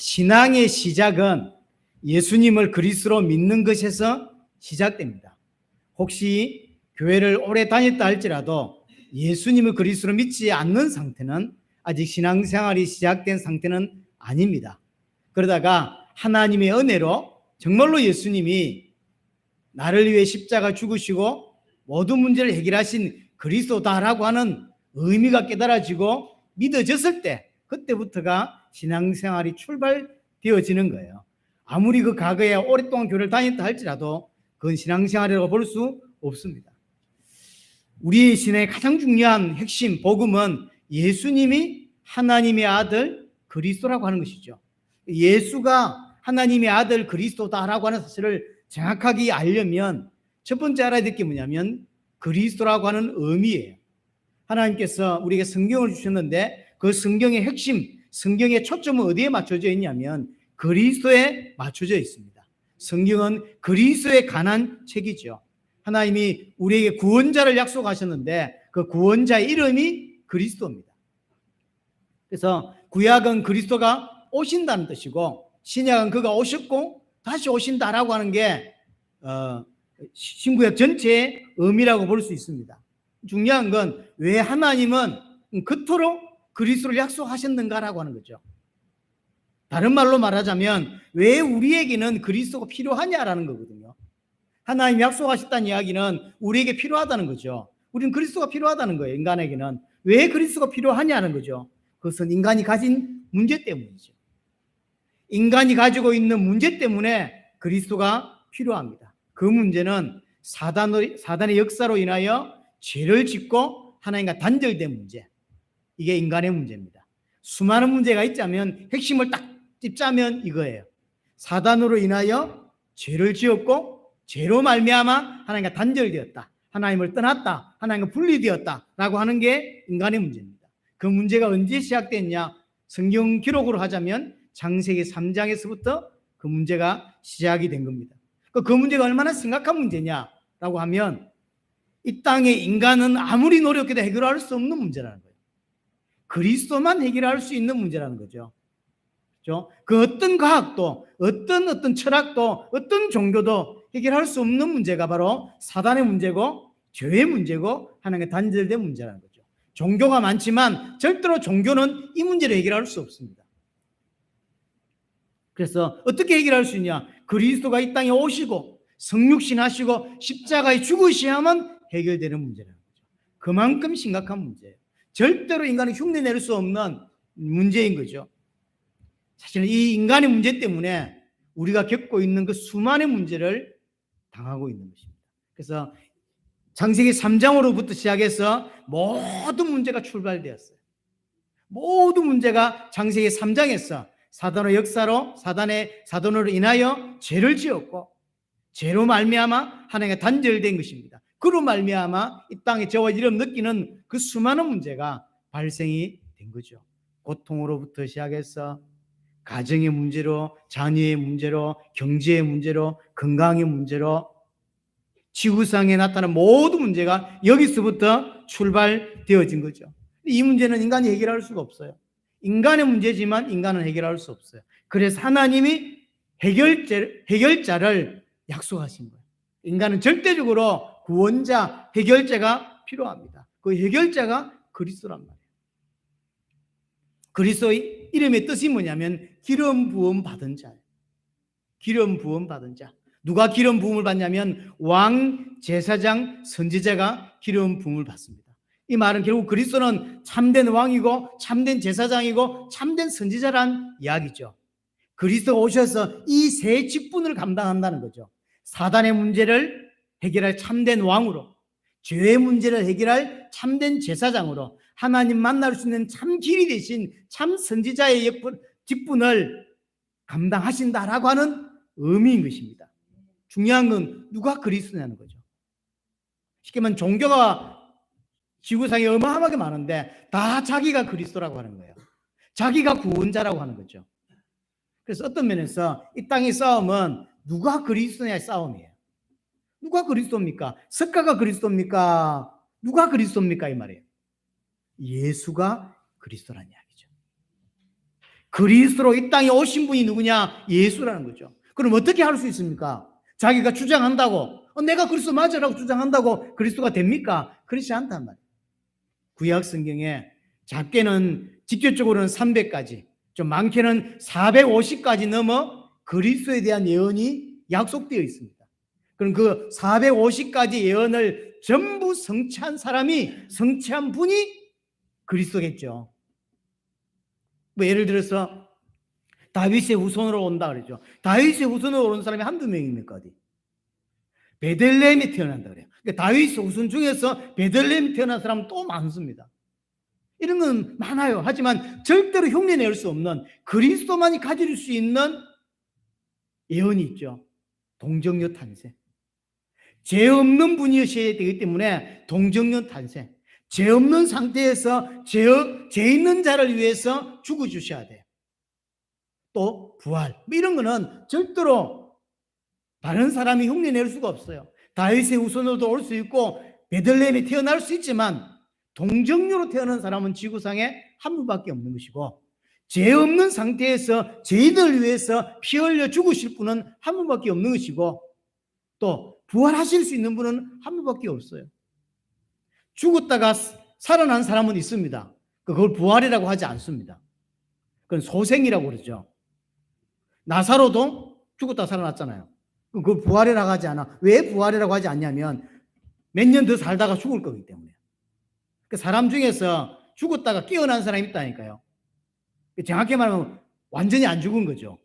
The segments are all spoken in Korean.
신앙의 시작은 예수님을 그리스도로 믿는 것에서 시작됩니다. 혹시 교회를 오래 다녔다 할지라도 예수님을 그리스도로 믿지 않는 상태는 아직 신앙생활이 시작된 상태는 아닙니다. 그러다가 하나님의 은혜로 정말로 예수님이 나를 위해 십자가 죽으시고 모든 문제를 해결하신 그리스도다라고 하는 의미가 깨달아지고 믿어졌을 때, 그때부터가 신앙생활이 출발되어지는 거예요. 아무리 그 과거에 오랫동안 교회를 다녔다 할지라도 그건 신앙생활이라고 볼 수 없습니다. 우리의 신앙의 가장 중요한 핵심 복음은 예수님이 하나님의 아들 그리스도라고 하는 것이죠. 예수가 하나님의 아들 그리스도다라고 하는 사실을 정확하게 알려면 첫 번째 알아야 될 게 뭐냐면 그리스도라고 하는 의미예요. 하나님께서 우리에게 성경을 주셨는데 그 성경의 핵심, 성경의 초점은 어디에 맞춰져 있냐면 그리스도에 맞춰져 있습니다. 성경은 그리스도에 관한 책이죠. 하나님이 우리에게 구원자를 약속하셨는데 그 구원자의 이름이 그리스도입니다. 그래서 구약은 그리스도가 오신다는 뜻이고 신약은 그가 오셨고 다시 오신다라고 하는 게 신구약 전체의 의미라고 볼 수 있습니다. 중요한 건 왜 하나님은 그토록 그리스도를 약속하셨는가라고 하는 거죠. 다른 말로 말하자면 왜 우리에게는 그리스도가 필요하냐라는 거거든요. 하나님이 약속하셨다는 이야기는 우리에게 필요하다는 거죠. 우리는 그리스도가 필요하다는 거예요. 인간에게는. 왜 그리스도가 필요하냐는 거죠. 그것은 인간이 가진 문제 때문이죠. 인간이 가지고 있는 문제 때문에 그리스도가 필요합니다. 그 문제는 사단의 역사로 인하여 죄를 짓고 하나님과 단절된 문제. 이게 인간의 문제입니다. 수많은 문제가 있자면 핵심을 딱 찝자면 이거예요. 사단으로 인하여 죄를 지었고 죄로 말미암아 하나님과 단절되었다. 하나님을 떠났다. 하나님과 분리되었다라고 하는 게 인간의 문제입니다. 그 문제가 언제 시작됐냐? 성경 기록으로 하자면 창세기 3장에서부터 그 문제가 시작이 된 겁니다. 그 문제가 얼마나 심각한 문제냐라고 하면 이 땅의 인간은 아무리 노력해도 해결할 수 없는 문제라는 거예요. 그리스도만 해결할 수 있는 문제라는 거죠. 그렇죠? 그 어떤 과학도 어떤 철학도 어떤 종교도 해결할 수 없는 문제가 바로 사단의 문제고 죄의 문제고 하나님과 단절된 문제라는 거죠. 종교가 많지만 절대로 종교는 이 문제를 해결할 수 없습니다. 그래서 어떻게 해결할 수 있냐? 그리스도가 이 땅에 오시고 성육신하시고 십자가에 죽으셔야만 해결되는 문제라는 거죠. 그만큼 심각한 문제예요. 절대로 인간이 흉내낼 수 없는 문제인 거죠. 사실은 이 인간의 문제 때문에 우리가 겪고 있는 그 수많은 문제를 당하고 있는 것입니다. 그래서 창세기 3장으로부터 시작해서 모든 문제가 출발되었어요. 모든 문제가 창세기 3장에서 사단의 역사로 사단으로 인하여 죄를 지었고 죄로 말미암아 하나님과 단절된 것입니다. 그로 말미암아 이 땅에 저와 이름 느끼는 그 수많은 문제가 발생이 된 거죠. 고통으로부터 시작해서 가정의 문제로, 자녀의 문제로, 경제의 문제로, 건강의 문제로 지구상에 나타나는 모든 문제가 여기서부터 출발되어진 거죠. 이 문제는 인간이 해결할 수가 없어요. 인간의 문제지만 인간은 해결할 수 없어요. 그래서 하나님이 해결자를 약속하신 거예요. 인간은 절대적으로 구원자, 해결자가 필요합니다. 그 해결자가 그리스도란 말이에요. 그리스도의 이름의 뜻이 뭐냐면 기름 부음 받은 자예요. 기름 부음 받은 자. 누가 기름 부음을 받냐면 왕, 제사장, 선지자가 기름 부음을 받습니다. 이 말은 결국 그리스도는 참된 왕이고 참된 제사장이고 참된 선지자란 이야기죠. 그리스도가 오셔서 이 세 직분을 감당한다는 거죠. 사단의 문제를 해결할 참된 왕으로, 죄의 문제를 해결할 참된 제사장으로, 하나님 만날 수 있는 참 길이 되신 참 선지자의 직분을 감당하신다라고 하는 의미인 것입니다. 중요한 건 누가 그리스도냐는 거죠. 쉽게 말하면 종교가 지구상에 어마어마하게 많은데 다 자기가 그리스도라고 하는 거예요. 자기가 구원자라고 하는 거죠. 그래서 어떤 면에서 이 땅의 싸움은 누가 그리스도냐의 싸움이에요. 누가 그리스도입니까? 석가가 그리스도입니까? 누가 그리스도입니까? 이 말이에요. 예수가 그리스도라는 이야기죠. 그리스도로 이 땅에 오신 분이 누구냐? 예수라는 거죠. 그럼 어떻게 할 수 있습니까? 자기가 주장한다고 내가 그리스도 맞으라고 주장한다고 그리스도가 됩니까? 그렇지 않단 말이에요. 구약 성경에 작게는 직접적으로는 300까지, 좀 많게는 450까지 넘어 그리스도에 대한 예언이 약속되어 있습니다. 그럼 그 450가지 예언을 전부 성취한 사람이, 성취한 분이 그리스도겠죠. 뭐 예를 들어서 다윗의 후손으로 온다 그러죠. 다윗의 후손으로 오는 사람이 한두 명입니까? 어디? 베들레헴에 태어난다 그래요. 그러니까 다윗의 후손 중에서 베들레헴에 태어난 사람은 또 많습니다. 이런 건 많아요. 하지만 절대로 흉내낼 수 없는, 그리스도만이 가질 수 있는 예언이 있죠. 동정녀 탄생. 죄 없는 분이셔야 되기 때문에 동정녀 탄생. 죄 없는 상태에서 죄 있는 자를 위해서 죽어주셔야 돼요. 또 부활, 뭐 이런 거는 절대로 다른 사람이 흉내낼 수가 없어요. 다윗의 후손으로도 올 수 있고 베들레헴에 태어날 수 있지만 동정녀로 태어난 사람은 지구상에 한 분밖에 없는 것이고, 죄 없는 상태에서 죄인을 위해서 피 흘려 죽으실 분은 한 분밖에 없는 것이고, 또 부활하실 수 있는 분은 한 분밖에 없어요. 죽었다가 살아난 사람은 있습니다. 그걸 부활이라고 하지 않습니다. 그건 소생이라고 그러죠. 나사로도 죽었다 살아났잖아요. 그걸 부활이라고 하지 않아. 왜 부활이라고 하지 않냐면 몇 년 더 살다가 죽을 거기 때문에. 그 사람 중에서 죽었다가 깨어난 사람이 있다니까요. 정확히 말하면 완전히 안 죽은 거죠.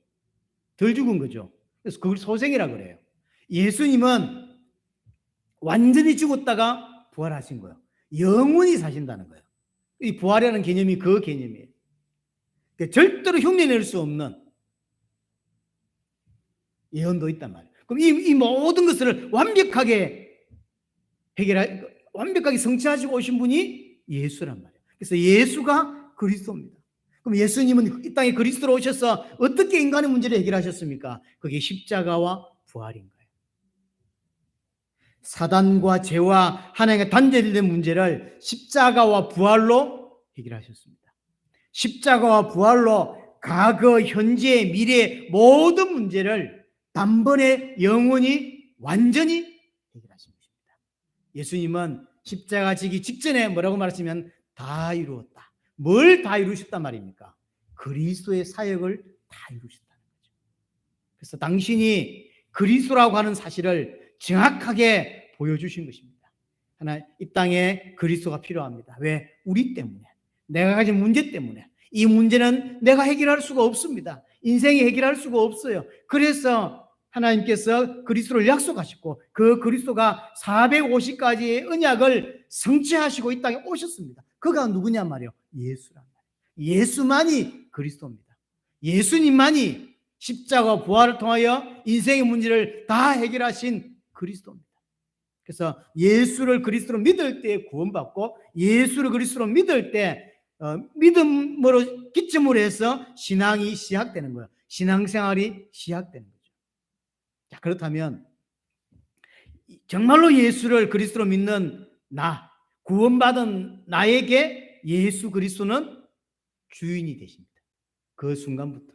덜 죽은 거죠. 그래서 그걸 소생이라고 그래요. 예수님은 완전히 죽었다가 부활하신 거예요. 영원히 사신다는 거예요. 이 부활이라는 개념이 그 개념이에요. 그러니까 절대로 흉내낼 수 없는 예언도 있단 말이에요. 그럼 이 모든 것을 완벽하게 완벽하게 성취하시고 오신 분이 예수란 말이에요. 그래서 예수가 그리스도입니다. 그럼 예수님은 이 땅에 그리스도로 오셔서 어떻게 인간의 문제를 해결하셨습니까? 그게 십자가와 부활인 거예요. 사단과 죄와 하나님과 단절된 문제를 십자가와 부활로 해결하셨습니다. 십자가와 부활로 과거, 현재, 미래 모든 문제를 단번에 영원히 완전히 해결하신 것입니다. 예수님은 십자가 지기 직전에 뭐라고 말하시면 다 이루었다. 뭘 다 이루셨단 말입니까? 그리스도의 사역을 다 이루셨다는 거죠. 그래서 당신이 그리스도라고 하는 사실을 정확하게 보여주신 것입니다. 하나, 이 땅에 그리스도가 필요합니다. 왜? 우리 때문에, 내가 가진 문제 때문에. 이 문제는 내가 해결할 수가 없습니다. 인생이 해결할 수가 없어요. 그래서 하나님께서 그리스도를 약속하시고 그 그리스도가 450가지의 언약을 성취하시고 이 땅에 오셨습니다. 그가 누구냐 말이에요? 예수란 말이에요. 예수만이 그리스도입니다. 예수님만이 십자가 부활을 통하여 인생의 문제를 다 해결하신 그리스도입니다. 그래서 예수를 그리스도로 믿을 때 구원받고, 예수를 그리스도로 믿을 때 믿음으로 기점으로 해서 신앙이 시작되는 거예요. 신앙생활이 시작되는 거죠. 자, 그렇다면 정말로 예수를 그리스도로 믿는 나, 구원받은 나에게 예수 그리스도는 주인이 되십니다. 그 순간부터.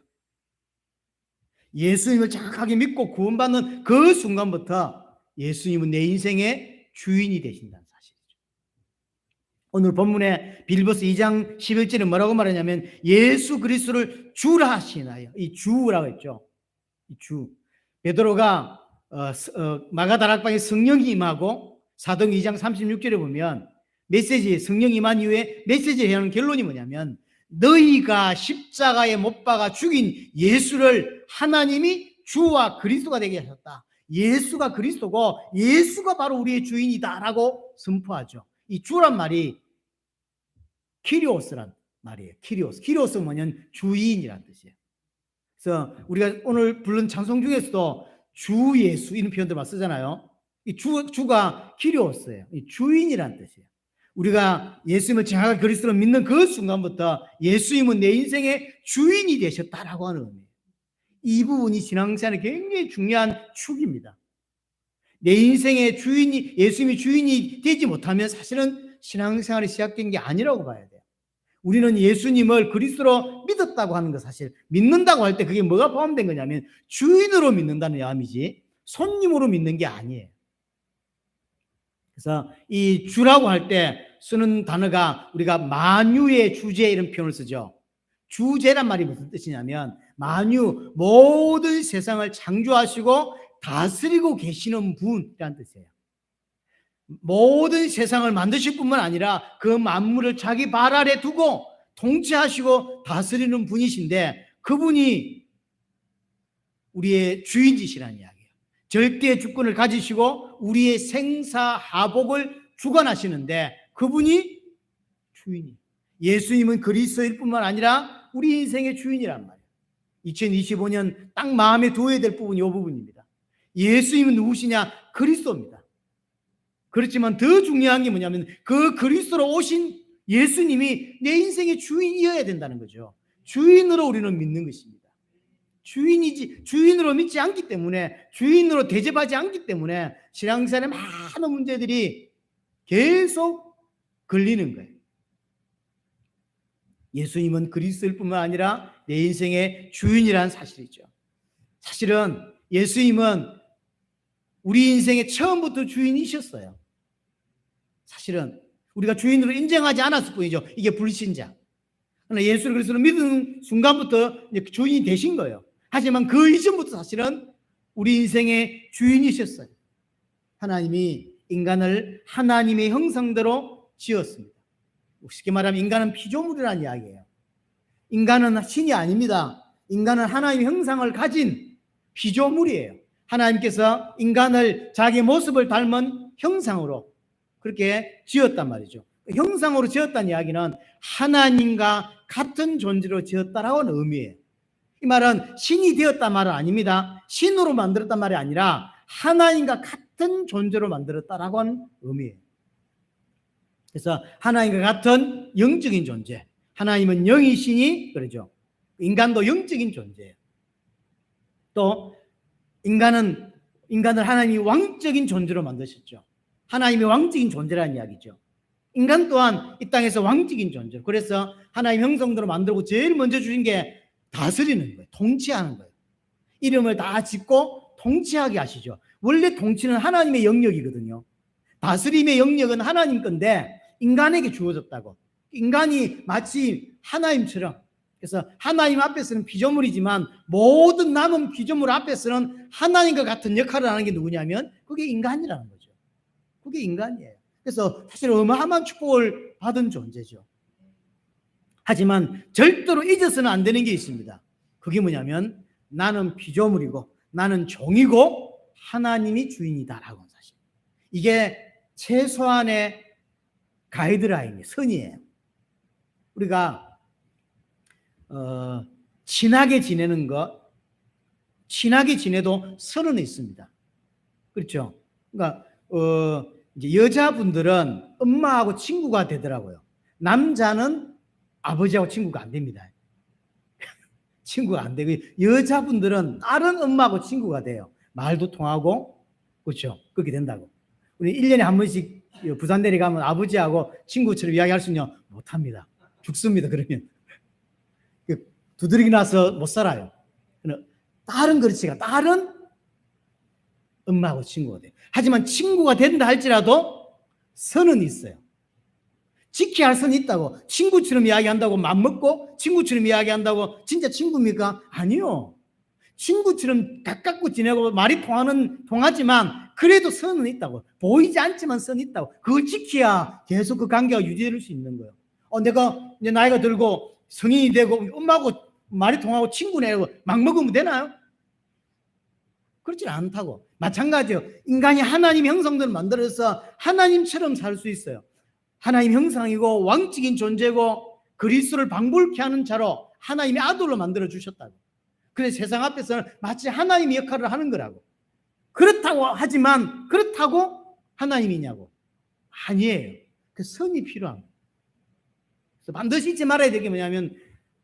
예수님을 정확하게 믿고 구원받는 그 순간부터 예수님은 내 인생의 주인이 되신다는 사실이죠. 오늘 본문에 빌립보서 2장 11절에 뭐라고 말하냐면 예수 그리스도를 주라 하시나요? 이 주라고 했죠. 이 주. 베드로가 마가다락방에 성령이 임하고 사도행 2장 36절에 보면 메시지, 성령 임한 이후에 메시지에 하는 결론이 뭐냐면 너희가 십자가에 못 박아 죽인 예수를 하나님이 주와 그리스도가 되게 하셨다. 예수가 그리스도고 예수가 바로 우리의 주인이다라고 선포하죠. 이 주란 말이 키리오스란 말이에요. 키리오스는 뭐냐면 주인이란 뜻이에요. 그래서 우리가 오늘 부른 찬송 중에서도 주 예수 이런 표현들 쓰잖아요. 이 주가 키리오스예요. 이 주인이란 뜻이에요. 우리가 예수님을 정확하게 그리스도로 믿는 그 순간부터 예수님은 내 인생의 주인이 되셨다라고 하는 의미예요. 이 부분이 신앙생활에 굉장히 중요한 축입니다. 내 인생의 주인이, 예수님이 주인이 되지 못하면 사실은 신앙생활이 시작된 게 아니라고 봐야 돼요. 우리는 예수님을 그리스도로 믿었다고 하는 것, 사실 믿는다고 할 때 그게 뭐가 포함된 거냐면 주인으로 믿는다는 마음이지 손님으로 믿는 게 아니에요. 그래서 이 주라고 할 때 쓰는 단어가 우리가 만유의 주제 이런 표현을 쓰죠. 주제란 말이 무슨 뜻이냐면 만유, 모든 세상을 창조하시고 다스리고 계시는 분이라는 뜻이에요. 모든 세상을 만드실 뿐만 아니라 그 만물을 자기 발 아래 두고 통치하시고 다스리는 분이신데 그분이 우리의 주인이시라는 이야기예요. 절대 주권을 가지시고 우리의 생사하복을 주관하시는데 그분이 주인이에요. 예수님은 그리스도일 뿐만 아니라 우리 인생의 주인이란 말이에요. 2025년 딱 마음에 두어야 될 부분이 이 부분입니다. 예수님은 누구시냐? 그리스도입니다. 그렇지만 더 중요한 게 뭐냐면 그 그리스도로 오신 예수님이 내 인생의 주인이어야 된다는 거죠. 주인으로 우리는 믿는 것입니다. 주인으로 믿지 않기 때문에, 주인으로 대접하지 않기 때문에 신앙생활의 많은 문제들이 계속 걸리는 거예요. 예수님은 그리스도일 뿐만 아니라 내 인생의 주인이라는 사실이죠. 사실은 예수님은 우리 인생의 처음부터 주인이셨어요. 사실은 우리가 주인으로 인정하지 않았을 뿐이죠. 이게 불신자. 그러나 예수 그리스도를 믿는 순간부터 주인이 되신 거예요. 하지만 그 이전부터 사실은 우리 인생의 주인이셨어요. 하나님이 인간을 하나님의 형상대로 지었습니다. 쉽게 말하면 인간은 피조물이라는 이야기예요. 인간은 신이 아닙니다. 인간은 하나님의 형상을 가진 피조물이에요. 하나님께서 인간을 자기 모습을 닮은 형상으로 그렇게 지었단 말이죠. 형상으로 지었다는 이야기는 하나님과 같은 존재로 지었다라는 의미예요. 이 말은 신이 되었단 말은 아닙니다. 신으로 만들었단 말이 아니라 하나님과 같은 존재로 만들었다라고 하는 의미예요. 그래서 하나님과 같은 영적인 존재. 하나님은 영이시니 그러죠. 인간도 영적인 존재예요. 또 인간을 하나님이 왕적인 존재로 만드셨죠. 하나님의 왕적인 존재라는 이야기죠. 인간 또한 이 땅에서 왕적인 존재. 그래서 하나님 형상대로 만들고 제일 먼저 주신 게 다스리는 거예요. 통치하는 거예요. 이름을 다 짓고 통치하게 하시죠. 원래 통치는 하나님의 영역이거든요. 다스림의 영역은 하나님 건데 인간에게 주어졌다고. 인간이 마치 하나님처럼, 그래서 하나님 앞에서는 피조물이지만 모든 남은 피조물 앞에서는 하나님과 같은 역할을 하는 게 누구냐면 그게 인간이라는 거죠. 그게 인간이에요. 그래서 사실 어마어마한 축복을 받은 존재죠. 하지만 절대로 잊어서는 안 되는 게 있습니다. 그게 뭐냐면 나는 피조물이고 나는 종이고 하나님이 주인이다라고 하는 사실. 이게 최소한의 가이드라인이에요. 선이에요. 우리가 친하게 지내는 것, 친하게 지내도 선은 있습니다. 그렇죠? 그러니까 이제 여자분들은 엄마하고 친구가 되더라고요. 남자는 아버지하고 친구가 안 됩니다. 친구가 안 되고 여자분들은 다른 엄마하고 친구가 돼요. 말도 통하고, 그렇죠? 그렇게 된다고. 우리 1년에 한 번씩 부산 내려가면 아버지하고 친구처럼 이야기할 수 있냐? 못합니다. 죽습니다. 그러면 두드러기 나서 못 살아요. 다른 그렇지가 다른 엄마하고 친구가 돼요. 하지만 친구가 된다 할지라도 선은 있어요. 지켜야 할 선이 있다고. 친구처럼 이야기한다고 맘먹고 친구처럼 이야기한다고 진짜 친구입니까? 아니요. 친구처럼 가깝고 지내고 말이 통하지만 그래도 선은 있다고. 보이지 않지만 선이 있다고. 그걸 지켜야 계속 그 관계가 유지될 수 있는 거예요. 내가 이제 나이가 들고 성인이 되고 엄마하고 말이 통하고 친구네 막 먹으면 되나요? 그렇지 않다고. 마찬가지예요. 인간이 하나님 형상대로 만들어서 하나님처럼 살 수 있어요. 하나님 형상이고 왕적인 존재고 그리스도를 방불케 하는 자로 하나님의 아들로 만들어 주셨다고. 그래서 세상 앞에서는 마치 하나님의 역할을 하는 거라고. 그렇다고 하지만 그렇다고 하나님이냐고. 아니에요. 그 선이 필요합니다. 그래서 반드시 잊지 말아야 될 게 뭐냐면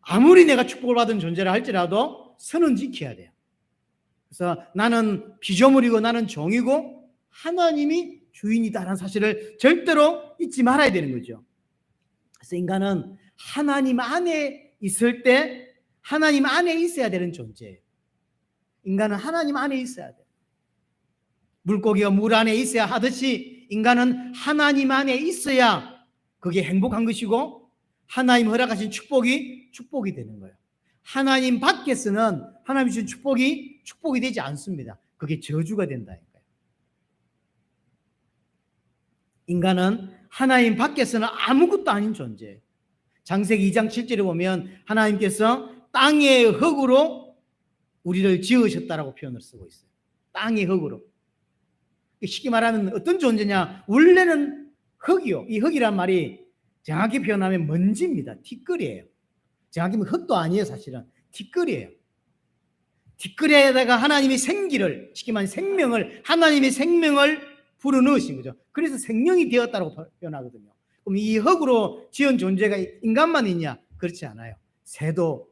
아무리 내가 축복을 받은 존재라 할지라도 선은 지켜야 돼요. 그래서 나는 피조물이고 나는 종이고 하나님이 주인이다라는 사실을 절대로 잊지 말아야 되는 거죠. 그래서 인간은 하나님 안에 있을 때 하나님 안에 있어야 되는 존재예요. 인간은 하나님 안에 있어야 돼요. 물고기가 물 안에 있어야 하듯이 인간은 하나님 안에 있어야 그게 행복한 것이고 하나님 허락하신 축복이 되는 거예요. 하나님 밖에서는 하나님 주신 축복이 되지 않습니다. 그게 저주가 된다니까요. 인간은 하나님 밖에서는 아무것도 아닌 존재예요. 창세기 2장 7절에 보면 하나님께서 땅의 흙으로 우리를 지으셨다라고 표현을 쓰고 있어요. 땅의 흙으로. 쉽게 말하면 어떤 존재냐? 원래는 흙이요. 이 흙이란 말이 정확히 표현하면 먼지입니다. 티끌이에요. 정확히 흙도 아니에요. 사실은 티끌이에요. 티끌에다가 하나님이 생기를, 쉽게 말하면 생명을, 하나님의 생명을 불어넣으신 거죠. 그래서 생명이 되었다고 표현하거든요. 그럼 이 흙으로 지은 존재가 인간만 있냐? 그렇지 않아요. 새도,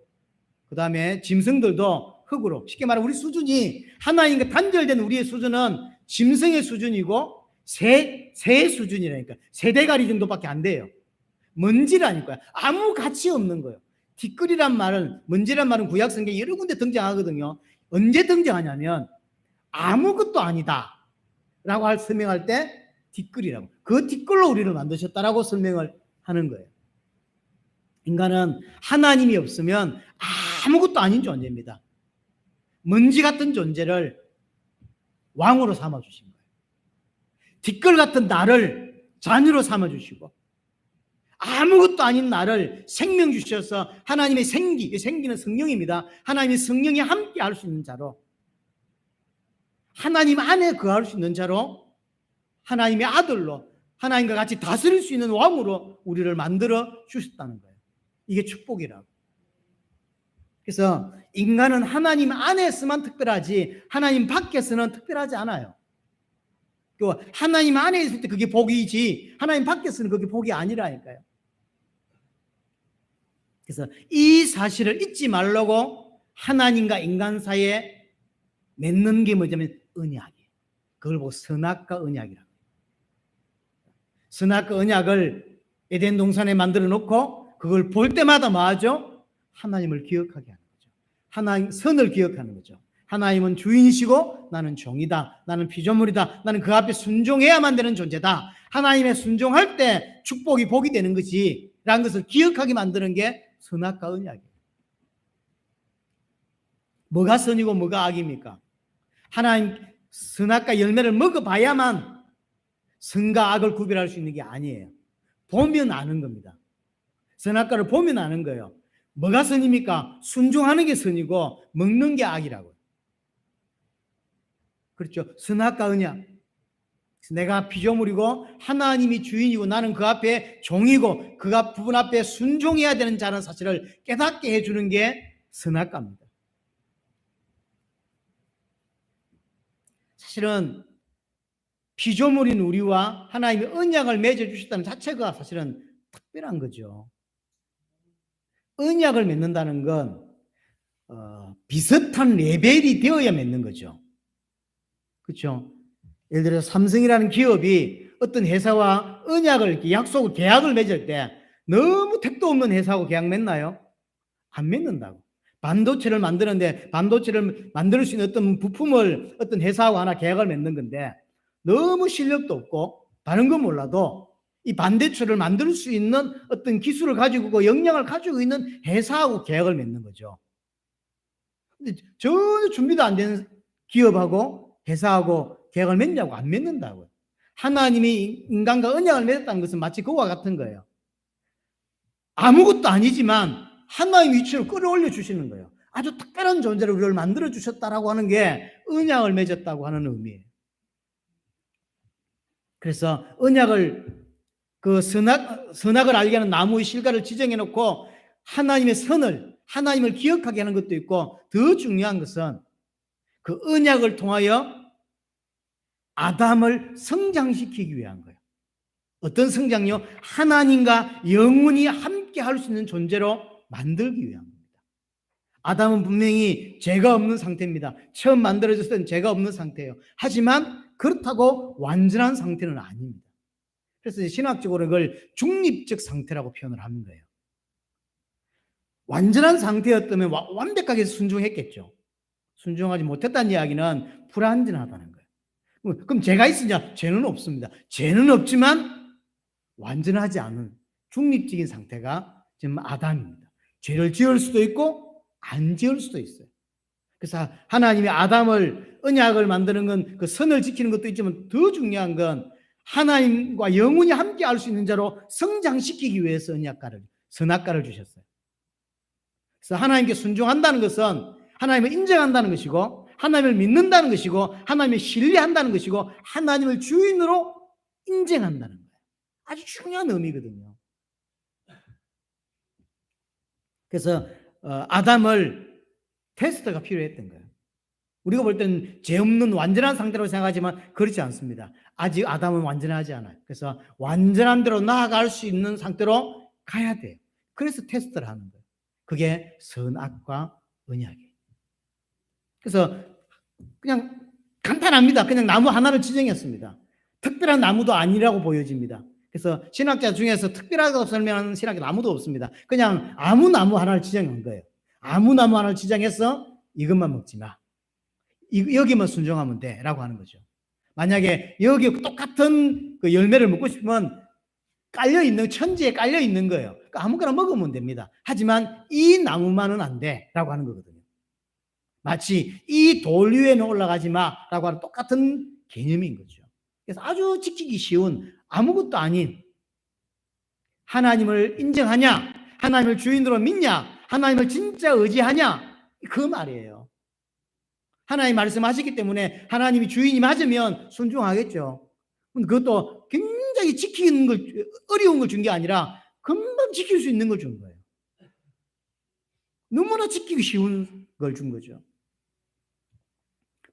그 다음에 짐승들도 흙으로. 쉽게 말하면 우리 수준이 하나님과 단절된 우리의 수준은 짐승의 수준이고 새의 수준이라니까. 새대가리 정도밖에 안 돼요. 먼지라니까요. 아무 가치 없는 거예요. 티끌이란 말은, 먼지란 말은 구약 성경에 여러 군데 등장하거든요. 언제 등장하냐면 아무것도 아니다 라고 설명할 때 티끌이라고, 그 티끌로 우리를 만드셨다라고 설명을 하는 거예요. 인간은 하나님이 없으면 아무것도 아닌 존재입니다. 먼지 같은 존재를 왕으로 삼아주신 거예요. 티끌 같은 나를 자녀로 삼아주시고 아무것도 아닌 나를 생명 주셔서 하나님의 생기는 성령입니다. 하나님의 성령이 함께 할 수 있는 자로, 하나님 안에 거할 수 있는 자로, 하나님의 아들로, 하나님과 같이 다스릴 수 있는 왕으로 우리를 만들어 주셨다는 거예요. 이게 축복이라고. 그래서 인간은 하나님 안에서만 특별하지 하나님 밖에서는 특별하지 않아요. 하나님 안에 있을 때 그게 복이지 하나님 밖에서는 그게 복이 아니라니까요. 그래서 이 사실을 잊지 말라고 하나님과 인간 사이에 맺는 게 뭐냐면 언약이에요. 그걸 보고 선악과 언약이라고. 선악과 언약을 에덴 동산에 만들어 놓고 그걸 볼 때마다 뭐 하죠? 하나님을 기억하게 하는 거죠. 하나님 선을 기억하는 거죠. 하나님은 주인이시고 나는 종이다. 나는 피조물이다. 나는 그 앞에 순종해야만 되는 존재다. 하나님의 순종할 때 축복이 복이 되는 거지 라는 것을 기억하게 만드는 게 선악과 언약이에요. 뭐가 선이고 뭐가 악입니까? 하나님 선악과 열매를 먹어봐야만 선과 악을 구별할 수 있는 게 아니에요. 보면 아는 겁니다. 선악과를 보면 아는 거예요. 뭐가 선입니까? 순종하는 게 선이고 먹는 게 악이라고요. 그렇죠. 선악과 언약. 내가 피조물이고 하나님이 주인이고 나는 그 앞에 종이고 그 부분 앞에 순종해야 되는 자는 사실을 깨닫게 해주는 게 선악과입니다. 사실은 피조물인 우리와 하나님이 언약을 맺어주셨다는 자체가 사실은 특별한 거죠. 언약을 맺는다는 건 비슷한 레벨이 되어야 맺는 거죠. 그렇죠? 예를 들어서 삼성이라는 기업이 어떤 회사와 언약을, 계약을 맺을 때 너무 택도 없는 회사하고 계약 맺나요? 안 맺는다고. 반도체를 만드는데 반도체를 만들 수 있는 어떤 부품을 어떤 회사하고 하나 계약을 맺는 건데 너무 실력도 없고 다른 건 몰라도 이 반도체를 만들 수 있는 어떤 기술을 가지고 역량을 가지고 있는 회사하고 계약을 맺는 거죠. 근데 전혀 준비도 안 된 기업하고 회사하고 계약을 맺냐고 안 맺는다고요. 하나님이 인간과 언약을 맺었다는 것은 마치 그와 같은 거예요. 아무것도 아니지만 하나님 위치로 끌어올려 주시는 거예요. 아주 특별한 존재로 우리를 만들어 주셨다라고 하는 게 언약을 맺었다고 하는 의미예요. 그래서 언약을 선악을 알게 하는 나무의 실과를 지정해 놓고 하나님의 선을, 하나님을 기억하게 하는 것도 있고 더 중요한 것은 그 언약을 통하여 아담을 성장시키기 위한 거예요. 어떤 성장요? 하나님과 영원히 함께 할 수 있는 존재로 만들기 위한 겁니다. 아담은 분명히 죄가 없는 상태입니다. 처음 만들어졌을 때는 죄가 없는 상태예요. 하지만 그렇다고 완전한 상태는 아닙니다. 그래서 신학적으로 그걸 중립적 상태라고 표현을 하는 거예요. 완전한 상태였다면 완벽하게 순종했겠죠. 순종하지 못했다는 이야기는 불완전하다는 거예요. 그럼 죄가 있으냐? 죄는 없습니다. 죄는 없지만 완전하지 않은 중립적인 상태가 지금 아담입니다. 죄를 지을 수도 있고 안 지을 수도 있어요. 그래서 하나님이 아담을 언약을 만드는 건 그 선을 지키는 것도 있지만 더 중요한 건 하나님과 영원히 함께 할 수 있는 자로 성장시키기 위해서 선악과를 주셨어요. 그래서 하나님께 순종한다는 것은 하나님을 인정한다는 것이고 하나님을 믿는다는 것이고 하나님을 신뢰한다는 것이고 하나님을 주인으로 인정한다는 거예요. 아주 중요한 의미거든요. 그래서 아담을 테스트가 필요했던 거예요. 우리가 볼 때는 죄 없는 완전한 상태로 생각하지만 그렇지 않습니다. 아직 아담은 완전하지 않아요. 그래서 완전한 대로 나아갈 수 있는 상태로 가야 돼요. 그래서 테스트를 하는 거예요. 그게 선악과 언약이에요. 그래서 그냥 간단합니다. 그냥 나무 하나를 지정했습니다. 특별한 나무도 아니라고 보여집니다. 그래서 신학자 중에서 특별하다고 설명하는 신학자 아무도 없습니다. 그냥 아무 나무 하나를 지정한 거예요. 아무 나무 하나를 지정해서 이것만 먹지 마. 여기만 순종하면 돼 라고 하는 거죠. 만약에 여기 똑같은 그 열매를 먹고 싶으면 천지에 깔려 있는 거예요. 그러니까 아무거나 먹으면 됩니다. 하지만 이 나무만은 안 돼 라고 하는 거거든요. 마치 이 돌 위에는 올라가지 마 라고 하는 똑같은 개념인 거죠. 그래서 아주 지키기 쉬운 아무것도 아닌 하나님을 인정하냐, 하나님을 주인으로 믿냐, 하나님을 진짜 의지하냐, 그 말이에요. 하나님 말씀하셨기 때문에 하나님이 주인이 맞으면 순종하겠죠. 그것도 굉장히 지키는 걸, 어려운 걸 준 게 아니라 금방 지킬 수 있는 걸 준 거예요. 너무나 지키기 쉬운 걸 준 거죠.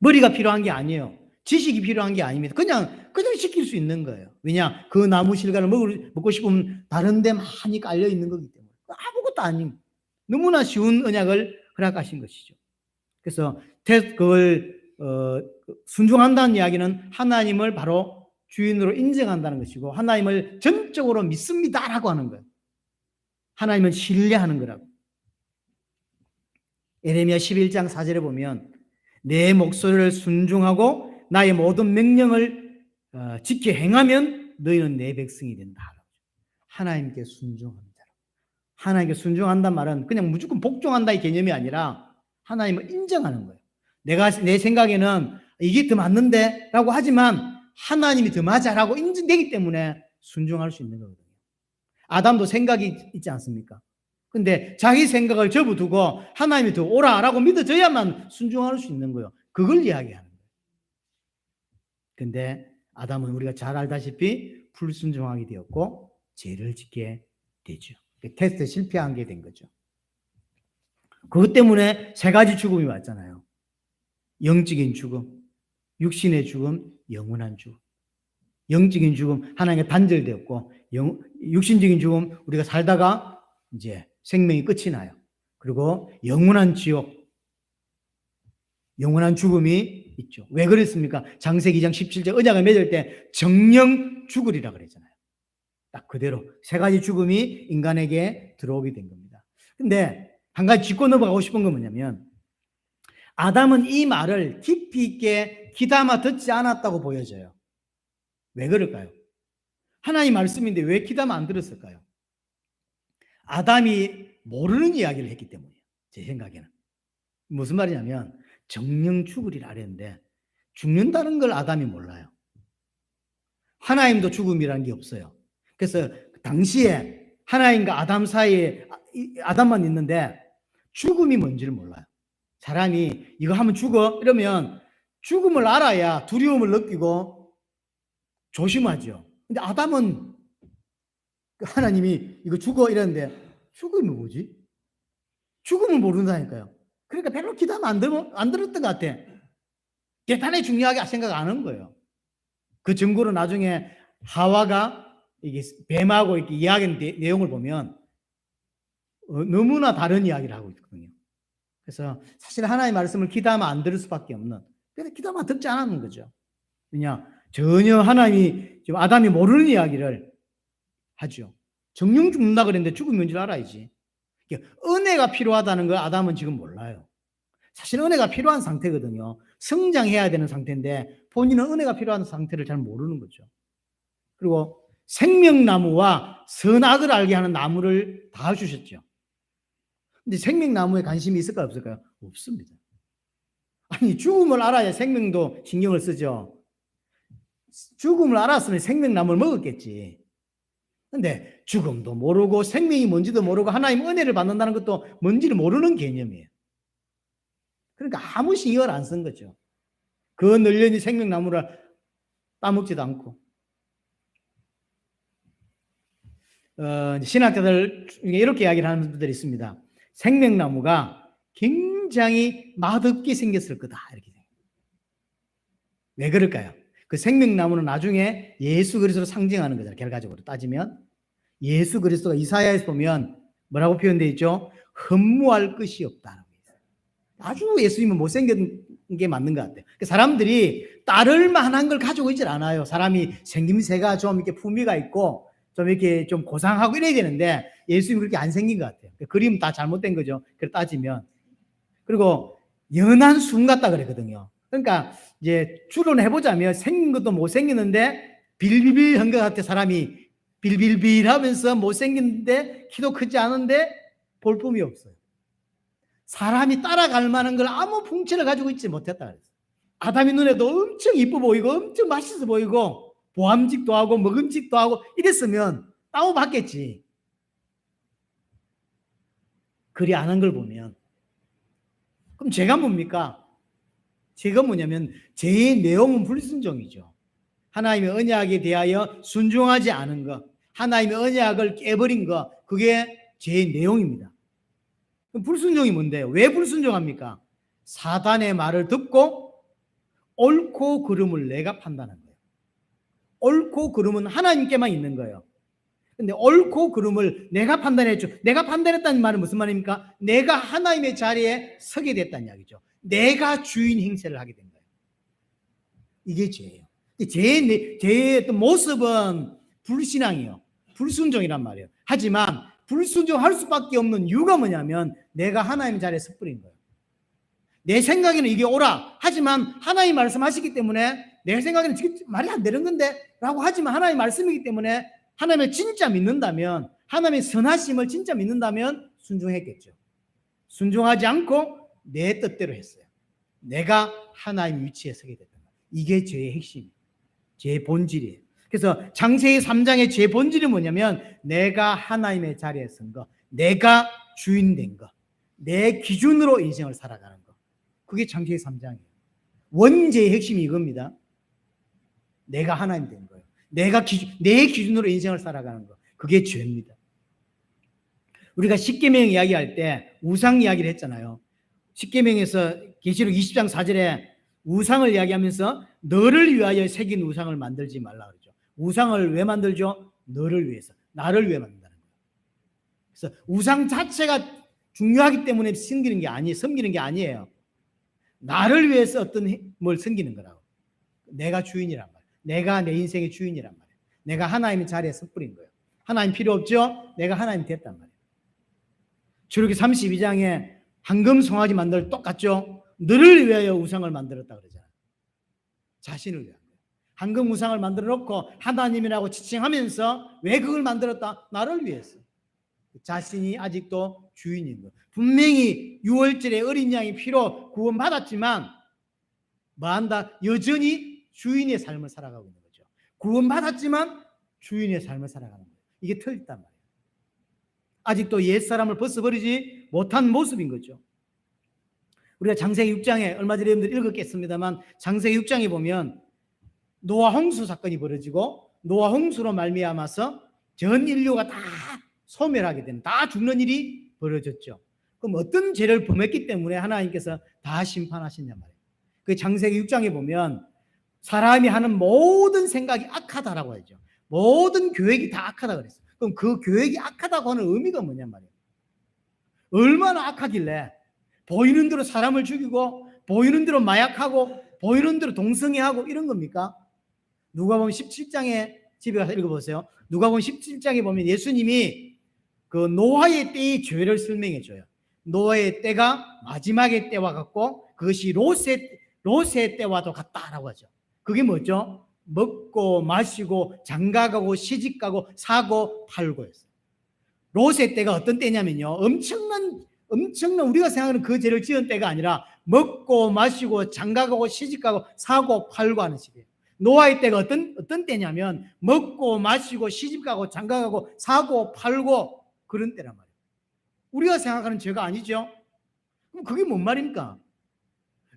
머리가 필요한 게 아니에요. 지식이 필요한 게 아닙니다. 그냥 지킬 수 있는 거예요. 왜냐? 그 나무 실과를 먹고 싶으면 다른 데 많이 깔려 있는 거기 때문에. 아무것도 아닌 너무나 쉬운 언약을 허락하신 것이죠. 그래서 그걸 순종한다는 이야기는 하나님을 바로 주인으로 인정한다는 것이고 하나님을 전적으로 믿습니다라고 하는 거예요. 하나님을 신뢰하는 거라고. 예레미야 11장 4절에 보면 내 목소리를 순종하고 나의 모든 명령을 지켜 행하면 너희는 내 백성이 된다. 하나님께 순종하는 자라. 하나님께 순종한다는 말은 그냥 무조건 복종한다의 개념이 아니라 하나님을 인정하는 거예요. 내 생각에는 이게 더 맞는데 라고 하지만 하나님이 더 맞아 라고 인정되기 때문에 순종할 수 있는 거거든요. 아담도 생각이 있지 않습니까? 근데 자기 생각을 접어두고 하나님이 더 오라라고 믿어져야만 순종할 수 있는 거예요. 그걸 이야기하는 거예요. 근데 아담은 우리가 잘 알다시피 불순종하게 되었고 죄를 짓게 되죠. 테스트에 실패한 게 된 거죠. 그것 때문에 세 가지 죽음이 왔잖아요. 영적인 죽음, 육신의 죽음, 영원한 죽음. 영적인 죽음, 하나님과 단절되었고, 육신적인 죽음, 우리가 살다가 이제 생명이 끝이 나요. 그리고 영원한 지옥, 영원한 죽음이 있죠. 왜 그랬습니까? 창세기 2장 17절 언약을 맺을 때 정령 죽으리라 그랬잖아요. 딱 그대로 세 가지 죽음이 인간에게 들어오게 된 겁니다. 근데 한 가지 짚고 넘어가고 싶은 건 뭐냐면 아담은 이 말을 깊이 있게 귀담아 듣지 않았다고 보여져요. 왜 그럴까요? 하나님 말씀인데 왜 귀담아 안 들었을까요? 아담이 모르는 이야기를 했기 때문이에요. 제 생각에는. 무슨 말이냐면 정령 죽으리라 그랬는데 죽는다는 걸 아담이 몰라요. 하나님도 죽음이라는 게 없어요. 그래서 당시에 하나님과 아담 사이에 아담만 있는데 죽음이 뭔지를 몰라요. 사람이 이거 하면 죽어 이러면 죽음을 알아야 두려움을 느끼고 조심하죠. 근데 아담은 하나님이 이거 죽어 이랬는데 죽음이 뭐지? 죽음을 모른다니까요. 그러니까 별로 기도하면 안 들었던 것 같아. 대단히 중요하게 생각 안 한 거예요. 그 증거로 나중에 하와가 이게 뱀하고 이렇게 이야기하는 내용을 보면 너무나 다른 이야기를 하고 있거든요. 그래서 사실 하나님의 말씀을 기도하면 안 들을 수밖에 없는. 그래서 기도하면 듣지 않았는 거죠. 왜냐? 전혀 하나님이 지금 아담이 모르는 이야기를 하죠. 정령 죽는다 그랬는데 죽으면 뭔지 알아야지. 은혜가 필요하다는 걸 아담은 지금 몰라요. 사실 은혜가 필요한 상태거든요. 성장해야 되는 상태인데 본인은 은혜가 필요한 상태를 잘 모르는 거죠. 그리고 생명나무와 선악을 알게 하는 나무를 다 주셨죠. 근데 생명나무에 관심이 있을까요, 없을까요? 없습니다. 아니, 죽음을 알아야 생명도 신경을 쓰죠. 죽음을 알았으면 생명나무를 먹었겠지. 근데 죽음도 모르고 생명이 뭔지도 모르고 하나님 은혜를 받는다는 것도 뭔지를 모르는 개념이에요. 그러니까 아무 신경을 안 쓴 거죠. 그 널련히 생명나무를 따먹지도 않고. 신학자들 중에 이렇게 이야기를 하는 분들이 있습니다. 생명나무가 굉장히 맛없게 생겼을 거다, 이렇게 생각해요. 왜 그럴까요? 그 생명나무는 나중에 예수 그리스도를 상징하는 거잖아요. 결과적으로 따지면 예수 그리스도가 이사야에서 보면 뭐라고 표현되어 있죠? 흠모할 것이 없다. 아주 예수님은 못생긴 게 맞는 것 같아요. 사람들이 따를 만한 걸 가지고 있질 않아요. 사람이 생김새가 좀 이렇게 품위가 있고 좀 이렇게 좀 고상하고 이래야 되는데 예수님이 그렇게 안 생긴 것 같아요. 그림 다 잘못된 거죠. 그래 따지면. 그리고 연한 순 같다 그랬거든요. 그러니까 이제 추론해보자면 생긴 것도 못생기는데 빌빌한 것 같아. 사람이 빌빌빌 하면서 못생긴데 키도 크지 않은데 볼품이 없어요. 사람이 따라갈 만한 걸 아무 풍채를 가지고 있지 못했다 그랬어요. 아담의 눈에도 엄청 이뻐 보이고 엄청 맛있어 보이고 보암직도 하고 먹음직도 하고 이랬으면 다운받겠지. 그리 안 한 걸 보면. 그럼 제가 뭡니까? 제가 뭐냐면 제 내용은 불순종이죠. 하나님의 언약에 대하여 순종하지 않은 것, 하나님의 언약을 깨버린 것, 그게 제 내용입니다. 그럼 불순종이 뭔데요? 왜 불순종합니까? 사단의 말을 듣고 옳고 그름을 내가 판단한 거예요. 옳고 그름은 하나님께만 있는 거예요. 근데 옳고 그름을 내가 판단했죠. 내가 판단했다는 말은 무슨 말입니까? 내가 하나님의 자리에 서게 됐다는 이야기죠. 내가 주인 행세를 하게 된 거예요. 이게 죄예요. 죄의 어떤 모습은 불신앙이에요. 불순종이란 말이에요. 하지만 불순종할 수밖에 없는 이유가 뭐냐면 내가 하나님 자리에 섣부린 거예요. 내 생각에는 이게 옳아. 하지만 하나님 말씀하시기 때문에 내 생각에는 말이 안 되는 건데 라고 하지만 하나님 말씀이기 때문에 하나님을 진짜 믿는다면 하나님의 선하심을 진짜 믿는다면 순종했겠죠. 순종하지 않고 내 뜻대로 했어요. 내가 하나님 위치에 서게 됐다. 이게 죄의 핵심이에요. 죄의 본질이에요. 그래서 창세기 3장의 죄의 본질이 뭐냐면 내가 하나님의 자리에 선 거, 내가 주인 된 거, 내 기준으로 인생을 살아가는 거. 그게 창세기 3장이에요. 원죄의 핵심이 이겁니다. 내가 하나님 된 거예요. 내 기준으로 인생을 살아가는 거. 그게 죄입니다. 우리가 십계명 이야기할 때 우상 이야기를 했잖아요. 십계명에서 계시록 20장 4절에 우상을 이야기하면서 너를 위하여 새긴 우상을 만들지 말라 그러죠. 우상을 왜 만들죠? 너를 위해서, 나를 위해 만든다는 거예요. 그래서 우상 자체가 중요하기 때문에 섬기는 게 아니에요. 나를 위해서 어떤 뭘 섬기는 거라고. 내가 주인이란 말이에요. 내가 내 인생의 주인이란 말이에요. 내가 하나님의 자리에 섣부린 거예요. 하나님 필요 없죠? 내가 하나님 됐단 말이에요. 출애굽기 32장에 황금 송아지 만들 똑같죠? 너를 위하여 우상을 만들었다 그러잖아요. 자신을 위한 거예요. 황금 우상을 만들어 놓고 하나님이라고 지칭하면서 왜 그걸 만들었다? 나를 위해서. 자신이 아직도 주인인 거예요. 분명히 6월절에 어린 양이 피로 구원받았지만 뭐한다? 여전히 주인의 삶을 살아가고 있는 거죠. 구원받았지만 주인의 삶을 살아가는 거예요. 이게 틀렸단 말이에요. 아직도 옛사람을 벗어버리지 못한 모습인 거죠. 우리가 창세기 6장에 얼마 전에 여러분들 읽었겠습니다만 창세기 6장에 보면 노아 홍수 사건이 벌어지고 노아 홍수로 말미암아서 전 인류가 다 소멸하게 되는, 다 죽는 일이 벌어졌죠. 그럼 어떤 죄를 범했기 때문에 하나님께서 다 심판하시냐 말이에요. 그 창세기 6장에 보면 사람이 하는 모든 생각이 악하다라고 하죠. 모든 계획이 다 악하다 그랬어요. 그럼 그 계획이 악하다고 하는 의미가 뭐냐 말이에요. 얼마나 악하길래 보이는 대로 사람을 죽이고 보이는 대로 마약하고 보이는 대로 동성애하고 이런 겁니까? 누가복음 17장에 집에 가서 읽어보세요. 누가복음 17장에 보면 예수님이 그 노아의 때의 죄를 설명해 줘요. 노아의 때가 마지막의 때와 같고 그것이 롯의 때와도 같다라고 하죠. 그게 뭐죠? 먹고 마시고 장가가고 시집가고 사고 팔고였어요. 롯의 때가 어떤 때냐면요, 엄청난 우리가 생각하는 그 죄를 지은 때가 아니라 먹고 마시고 장가가고 시집가고 사고 팔고 하는 시기예요. 노아의 때가 어떤 때냐면 먹고 마시고 시집가고 장가가고 사고 팔고 그런 때란 말이에요. 우리가 생각하는 죄가 아니죠. 그럼 그게 뭔 말입니까?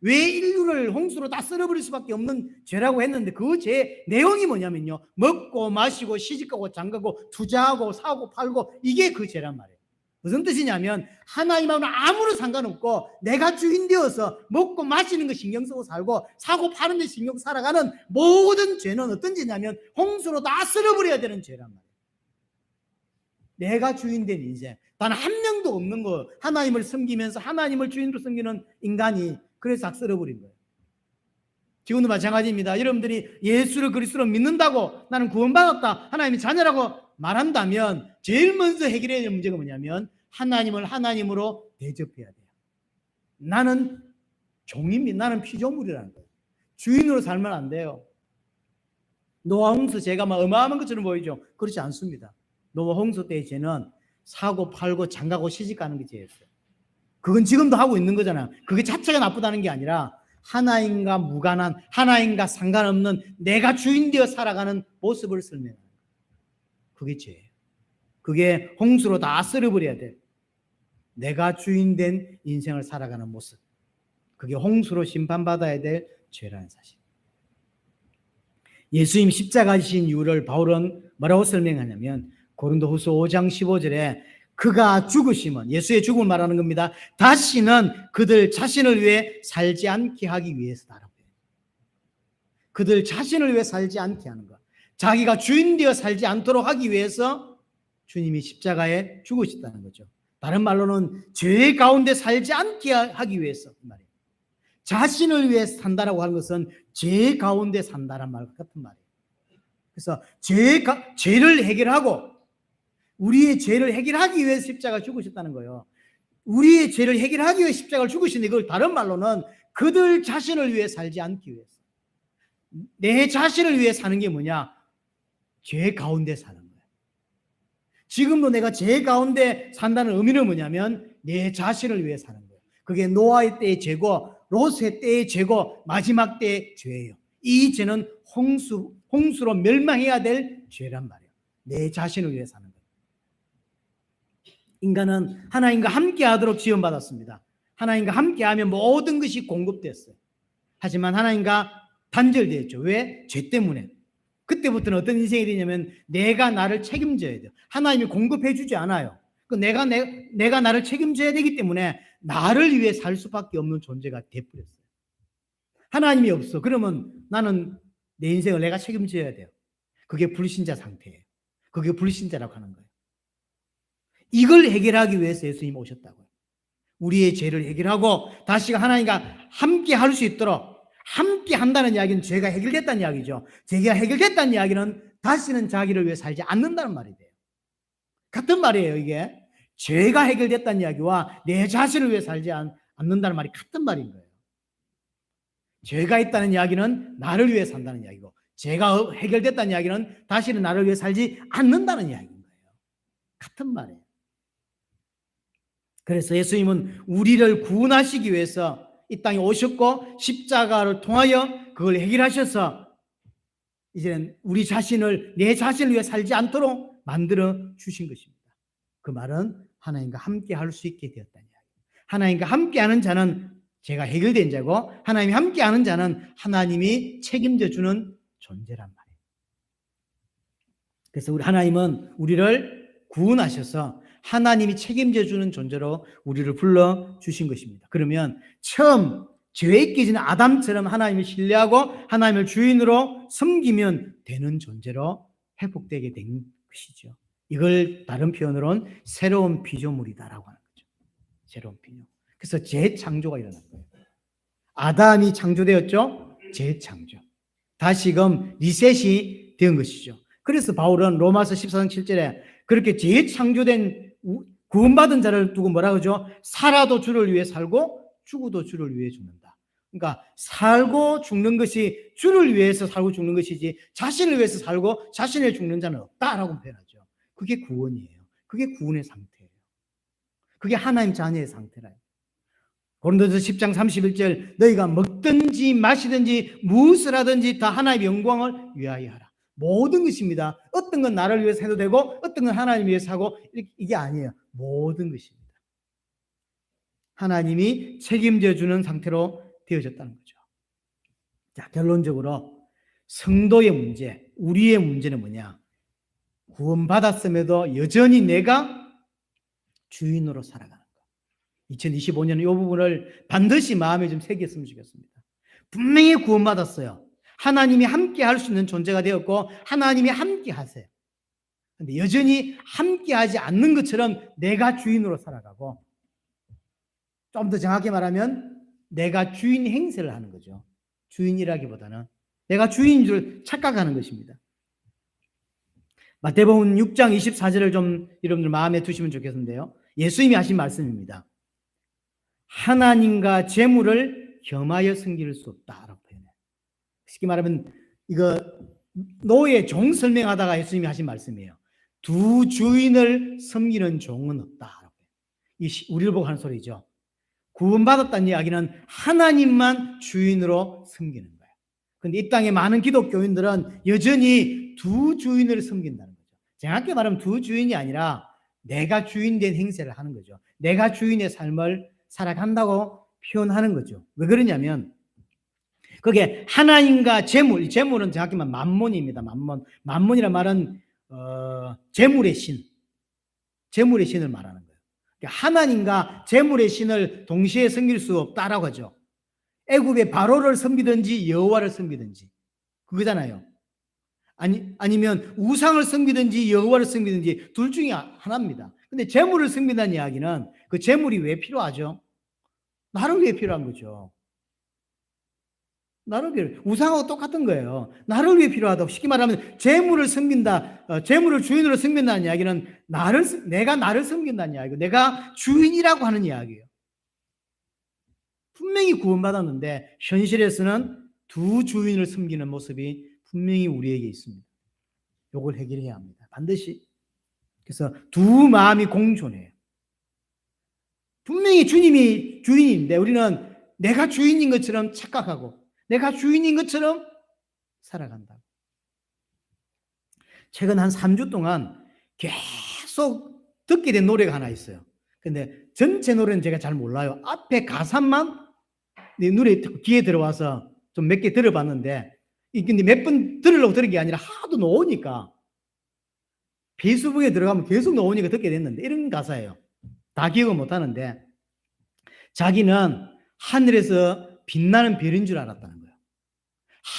왜 인류를 홍수로 다 쓸어버릴 수밖에 없는 죄라고 했는데 그 죄 내용이 뭐냐면요, 먹고 마시고 시집가고 장가고 투자하고 사고 팔고 이게 그 죄란 말이에요. 무슨 뜻이냐면 하나님하고는 아무런 상관없고 내가 주인 되어서 먹고 마시는 거 신경 쓰고 살고 사고 파는 데 신경 살아가는 모든 죄는 어떤 죄냐면 홍수로 다 쓸어버려야 되는 죄란 말이에요. 내가 주인 된 인생, 단 한 명도 없는 거, 하나님을 섬기면서 하나님을 주인으로 섬기는 인간이 그래서 다 쓸어버린 거예요. 지금도 마찬가지입니다. 여러분들이 예수를 그리스도로 믿는다고 나는 구원받았다, 하나님의 자녀라고 말한다면 제일 먼저 해결해야 될 문제가 뭐냐면 하나님을 하나님으로 대접해야 돼요. 나는 종입니다. 나는 피조물이라는 거예요. 주인으로 살면 안 돼요. 노아 홍수 죄가 막 어마어마한 것처럼 보이죠. 그렇지 않습니다. 노아 홍수 때의 죄는 사고 팔고 장가고 시집가는 게 죄였어요. 그건 지금도 하고 있는 거잖아요. 그게 자체가 나쁘다는 게 아니라 하나님과 무관한, 하나님과 상관없는 내가 주인 되어 살아가는 모습을 설명해요. 그게 죄예요. 그게 홍수로 다 쓸어버려야 돼. 내가 주인 된 인생을 살아가는 모습. 그게 홍수로 심판받아야 될 죄라는 사실. 예수님 십자가 지신 이유를 바울은 뭐라고 설명하냐면 고린도후서 5장 15절에 그가 죽으심은, 예수의 죽음을 말하는 겁니다, 다시는 그들 자신을 위해 살지 않게 하기 위해서다라고 해요. 그들 자신을 위해 살지 않게 하는 것, 자기가 주인 되어 살지 않도록 하기 위해서 주님이 십자가에 죽으셨다는 거죠. 다른 말로는 죄 가운데 살지 않게 하기 위해서 말이에요. 자신을 위해 산다라고 하는 것은 죄 가운데 산다란 말 같은 말이에요. 그래서 죄를 해결하고 우리의 죄를 해결하기 위해서 십자가 죽으셨다는 거예요. 우리의 죄를 해결하기 위해 십자가를 죽으시는데 그걸 다른 말로는 그들 자신을 위해 살지 않기 위해서, 내 자신을 위해 사는 게 뭐냐? 죄 가운데 사는 거예요. 지금도 내가 죄 가운데 산다는 의미는 뭐냐면 내 자신을 위해 사는 거예요. 그게 노아의 때의 죄고 롯의 때의 죄고 마지막 때의 죄예요. 이 죄는 홍수로 멸망해야 될 죄란 말이에요. 내 자신을 위해 사는 거예요. 인간은 하나님과 함께 하도록 지원받았습니다. 하나님과 함께 하면 모든 것이 공급됐어요. 하지만 하나님과 단절되었죠. 왜? 죄 때문에. 그때부터는 어떤 인생이 되냐면 내가 나를 책임져야 돼요. 하나님이 공급해 주지 않아요. 내가 나를 책임져야 되기 때문에 나를 위해 살 수밖에 없는 존재가 되어버렸어요. 하나님이 없어. 그러면 나는 내 인생을 내가 책임져야 돼요. 그게 불신자 상태예요. 그게 불신자라고 하는 거예요. 이걸 해결하기 위해서 예수님이 오셨다고요. 우리의 죄를 해결하고 다시 하나님과 함께 할 수 있도록, 함께 한다는 이야기는 죄가 해결됐다는 이야기죠. 죄가 해결됐다는 이야기는 다시는 자기를 위해 살지 않는다는 말이 돼요. 같은 말이에요. 이게 죄가 해결됐다는 이야기와 내 자신을 위해 살지 않는다는 말이 같은 말인 거예요. 죄가 있다는 이야기는 나를 위해 산다는 이야기고, 죄가 해결됐다는 이야기는 다시는 나를 위해 살지 않는다는 이야기인 거예요. 같은 말이에요. 그래서 예수님은 우리를 구원하시기 위해서 이 땅에 오셨고 십자가를 통하여 그걸 해결하셔서 이제는 우리 자신을, 내 자신을 위해 살지 않도록 만들어 주신 것입니다. 그 말은 하나님과 함께 할 수 있게 되었다는 이야기. 하나님과 함께하는 자는 죄가 해결된 자고 하나님이 함께하는 자는 하나님이 책임져 주는 존재란 말이에요. 그래서 우리 하나님은 우리를 구원하셔서 하나님이 책임져 주는 존재로 우리를 불러 주신 것입니다. 그러면 처음 죄에 깨진 아담처럼 하나님을 신뢰하고 하나님을 주인으로 섬기면 되는 존재로 회복되게 된 것이죠. 이걸 다른 표현으로는 새로운 피조물이다라고 하는 거죠. 새로운 피조물. 그래서 재창조가 일어난 거예요. 아담이 창조되었죠. 재창조. 다시금 리셋이 된 것이죠. 그래서 바울은 로마서 14장 7절에 그렇게 재창조된 구원받은 자를 두고 뭐라 그러죠? 살아도 주를 위해 살고 죽어도 주를 위해 죽는다. 그러니까 살고 죽는 것이 주를 위해서 살고 죽는 것이지 자신을 위해서 살고 자신을 죽는 자는 없다라고 표현하죠. 그게 구원이에요. 그게 구원의 상태예요. 그게 하나님 자녀의 상태라요. 고린도서 10장 31절 너희가 먹든지 마시든지 무엇을 하든지 다 하나님의 영광을 위하여 하라. 모든 것입니다. 어떤 건 나를 위해서 해도 되고 어떤 건 하나님 위해서 하고 이게 아니에요. 모든 것입니다. 하나님이 책임져 주는 상태로 되어졌다는 거죠. 자, 결론적으로 성도의 문제, 우리의 문제는 뭐냐? 구원받았음에도 여전히 내가 주인으로 살아가는 거. 2025년은 이 부분을 반드시 마음에 좀 새겼으면 좋겠습니다. 분명히 구원받았어요. 하나님이 함께 할 수 있는 존재가 되었고 하나님이 함께 하세요. 그런데 여전히 함께 하지 않는 것처럼 내가 주인으로 살아가고 좀 더 정확히 말하면 내가 주인 행세를 하는 거죠. 주인이라기보다는 내가 주인인 줄 착각하는 것입니다. 마태복음 6장 24절을 좀 여러분들 마음에 두시면 좋겠는데요. 예수님이 하신 말씀입니다. 하나님과 재물을 겸하여 섬길 수 없다라고 표현해요. 쉽게 말하면 이거 노예 종 설명하다가 예수님이 하신 말씀이에요. 두 주인을 섬기는 종은 없다. 이 우리를 보고 하는 소리죠. 구원받았다는 이야기는 하나님만 주인으로 섬기는 거예요. 그런데 이 땅에 많은 기독교인들은 여전히 두 주인을 섬긴다는 거죠. 정확히 말하면 두 주인이 아니라 내가 주인 된 행세를 하는 거죠. 내가 주인의 삶을 살아간다고 표현하는 거죠. 왜 그러냐면 그게 하나님과 재물, 재물은 정확히 말하면 만몬입니다. 만몬이란 말은 재물의 신, 재물의 신을 말하는 거예요. 하나님과 재물의 신을 동시에 섬길 수 없다라고 하죠. 애굽의 바로를 섬기든지 여호와를 섬기든지 그거잖아요. 아니면 우상을 섬기든지 여호와를 섬기든지 둘 중에 하나입니다. 근데 재물을 섬긴다는 이야기는 그 재물이 왜 필요하죠? 나를 위해 필요한 거죠. 나를 위해, 우상하고 똑같은 거예요. 나를 위해 필요하다고. 쉽게 말하면 재물을 섬긴다, 재물을 주인으로 섬긴다는 이야기는 내가 나를 섬긴다는 이야기고 내가 주인이라고 하는 이야기예요. 분명히 구원받았는데 현실에서는 두 주인을 섬기는 모습이 분명히 우리에게 있습니다. 이걸 해결해야 합니다. 반드시. 그래서 두 마음이 공존해요. 분명히 주님이 주인인데 우리는 내가 주인인 것처럼 착각하고 내가 주인인 것처럼 살아간다. 최근 한 3주 동안 계속 듣게 된 노래가 하나 있어요. 근데 전체 노래는 제가 잘 몰라요. 앞에 가사만 눈에 귀에 들어와서 좀 몇 개 들어봤는데 근데 몇 번 들으려고 들은 게 아니라 하도 놓으니까 페이스북에 들어가면 계속 놓으니까 듣게 됐는데 이런 가사예요. 다 기억은 못하는데 자기는 하늘에서 빛나는 별인 줄 알았다는 거예요.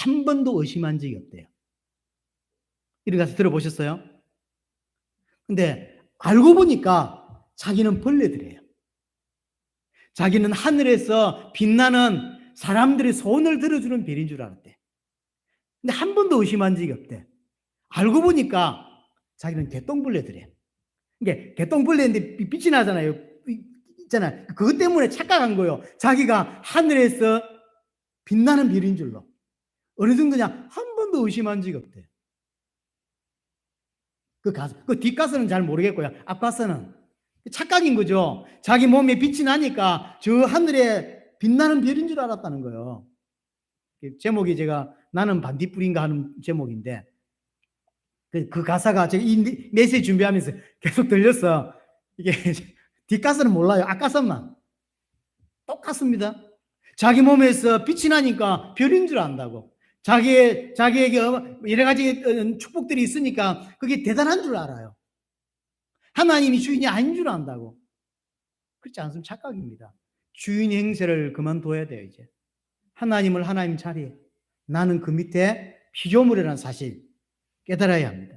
한 번도 의심한 적이 없대요. 이런 가사 들어보셨어요? 근데 알고 보니까 자기는 벌레들이에요. 자기는 하늘에서 빛나는 사람들의 손을 들어주는 별인 줄 알았대. 근데 한 번도 의심한 적이 없대. 알고 보니까 자기는 개똥벌레들이에요. 이게 개똥벌레인데 빛이 나잖아요. 있잖아요. 그것 때문에 착각한 거예요. 자기가 하늘에서 빛나는 별인 줄로. 어느 정도냐? 한 번도 의심한 적이 없대. 그 뒷가서는 잘 모르겠고요. 앞가서는 착각인 거죠. 자기 몸에 빛이 나니까 저 하늘에 빛나는 별인 줄 알았다는 거예요. 제목이 제가 나는 반딧불인가 하는 제목인데 그 가사가 제가 이 메시지 준비하면서 계속 들렸어. 이게 뒷가서는 몰라요. 앞가서만. 똑같습니다. 자기 몸에서 빛이 나니까 별인 줄 안다고. 자기에게 여러 가지 축복들이 있으니까 그게 대단한 줄 알아요. 하나님이 주인이 아닌 줄 안다고. 그렇지 않으면 착각입니다. 주인 행세를 그만둬야 돼요, 이제. 하나님을 하나님 자리에. 나는 그 밑에 피조물이라는 사실 깨달아야 합니다.